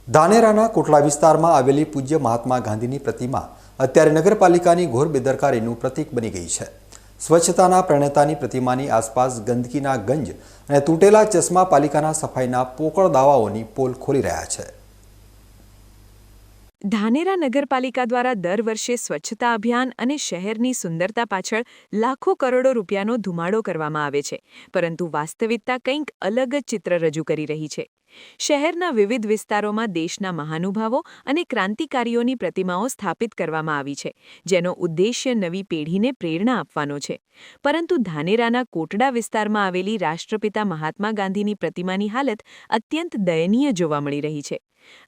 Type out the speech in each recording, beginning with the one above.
ધાનેરાના કોટલા વિસ્તારમાં આવેલી પૂજ્ય મહાત્મા ગાંધીની પ્રતિમા અત્યારે નગરપાલિકાની ઘોર બેદરકારીનું પ્રતીક બની ગઈ છે। સ્વચ્છતાના પ્રણેતાની પ્રતિમાની આસપાસ ગંદકીના ગંજ અને તૂટેલા ચશ્મા પાલિકાના સફાઈના પોકળ દાવાઓની પોલ ખોલી રહ્યા છે। ધાનેરા નગરપાલિકા દ્વારા દર વર્ષે સ્વચ્છતા અભિયાન અને શહેરની સુંદરતા પાછળ લાખો કરોડો રૂપિયાનો ધુમાડો કરવામાં આવે છે, પરંતુ વાસ્તવિકતા કંઈક અલગ જ ચિત્ર રજૂ કરી રહી છે। શહેરના વિવિધ વિસ્તારોમાં દેશના મહાનુભાવો અને ક્રાંતિકારીઓની પ્રતિમાઓ સ્થાપિત કરવામાં આવી છે, જેનો ઉદ્દેશ્ય નવી પેઢીને પ્રેરણા આપવાનો છે। પરંતુ ધાનેરાના કોટડા વિસ્તારમાં આવેલી રાષ્ટ્રપિતા મહાત્મા ગાંધીની પ્રતિમાની હાલત અત્યંત દયનીય જોવા મળી રહી છે।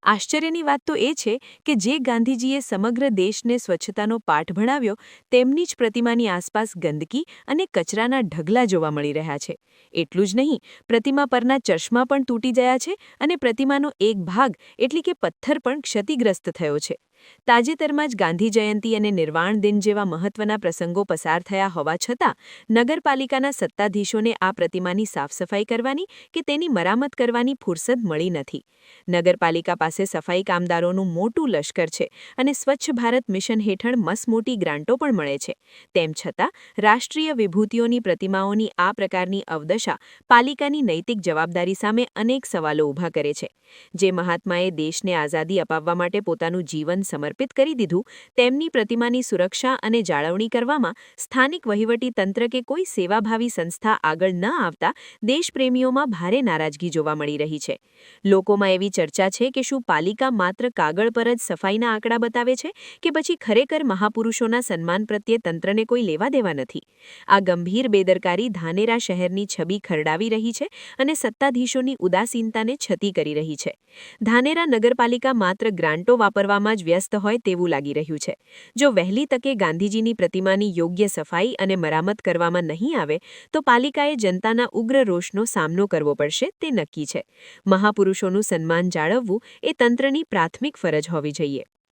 આશ્ચર્યની વાત તો એ છે કે જે ગાંધીજીએ સમગ્ર દેશને સ્વચ્છતાનો પાઠ ભણાવ્યો, તેમની જ પ્રતિમાની આસપાસ ગંદકી અને કચરાના ઢગલા જોવા મળી રહ્યા છે। એટલું જ નહીં, પ્રતિમા પરના ચશ્મા પણ તૂટી ગયા છે અને પ્રતિમાનો એક ભાગ એટલે કે પથ્થર પણ ક્ષતિગ્રસ્ત થયો છે। તાજેતરમાં જ ગાંધી જયંતિ અને નિર્વાણ દિન જેવા મહત્વના પ્રસંગો પસાર થયા હોવા છતાં નગરપાલિકાના સત્તાધીશોને આ પ્રતિમાની સાફસફાઈ કરવાની કે તેની મરામત કરવાની ફુરસદ મળી નથી। નગરપાલિકા પાસે સફાઈ કામદારોનું મોટું લશ્કર છે અને સ્વચ્છ ભારત મિશન હેઠળ મસમોટી ગ્રાન્ટો પણ મળે છે। તેમ છતાં રાષ્ટ્રીય વિભૂતિઓની પ્રતિમાઓની આ પ્રકારની અવદશા પાલિકાની નૈતિક જવાબદારી સામે અનેક સવાલો ઊભા કરે છે। જે મહાત્માએ દેશને આઝાદી અપાવવા માટે પોતાનું જીવન સમર્પિત કરી દીધું, તેમની પ્રતિમાની સુરક્ષા અને જાળવણી કરવામાં સ્થાનિક વહીવટી તંત્ર કે કોઈ સેવાભાવી સંસ્થા આગળ ન આવતા દેશપ્રેમીઓમાં ભારે નારાજગી જોવા મળી રહી છે। લોકોમાં એવી ચર્ચા છે કે શું પાલિકા માત્ર કાગળ પર જ સફાઈના આંકડા બતાવે છે કે પછી ખરેખર મહાપુરુષોના સન્માન પ્રત્યે તંત્રને કોઈ લેવા દેવા નથી। આ ગંભીર બેદરકારી ધાનેરા શહેરની છબી ખરડાવી રહી છે અને સત્તાધીશોની ઉદાસીનતાને છતી કરી રહી છે। ધાનેરા નગરપાલિકા માત્ર ગ્રાન્ટો વાપરવામાં જ વ્યસ્ત હોય તેવું લાગી રહ્યું છે। જો વહેલી તકે ગાંધીજીની પ્રતિમાની યોગ્ય સફાઈ અને મરામત કરવામાં નહીં આવે તો પાલિકાએ જનતાના ઉગ્ર રોષનો સામનો કરવો પડશે તે નક્કી છે। મહાપુરુષોનું સન્માન જાળવવું એ તંત્રની પ્રાથમિક ફરજ હોવી જોઈએ।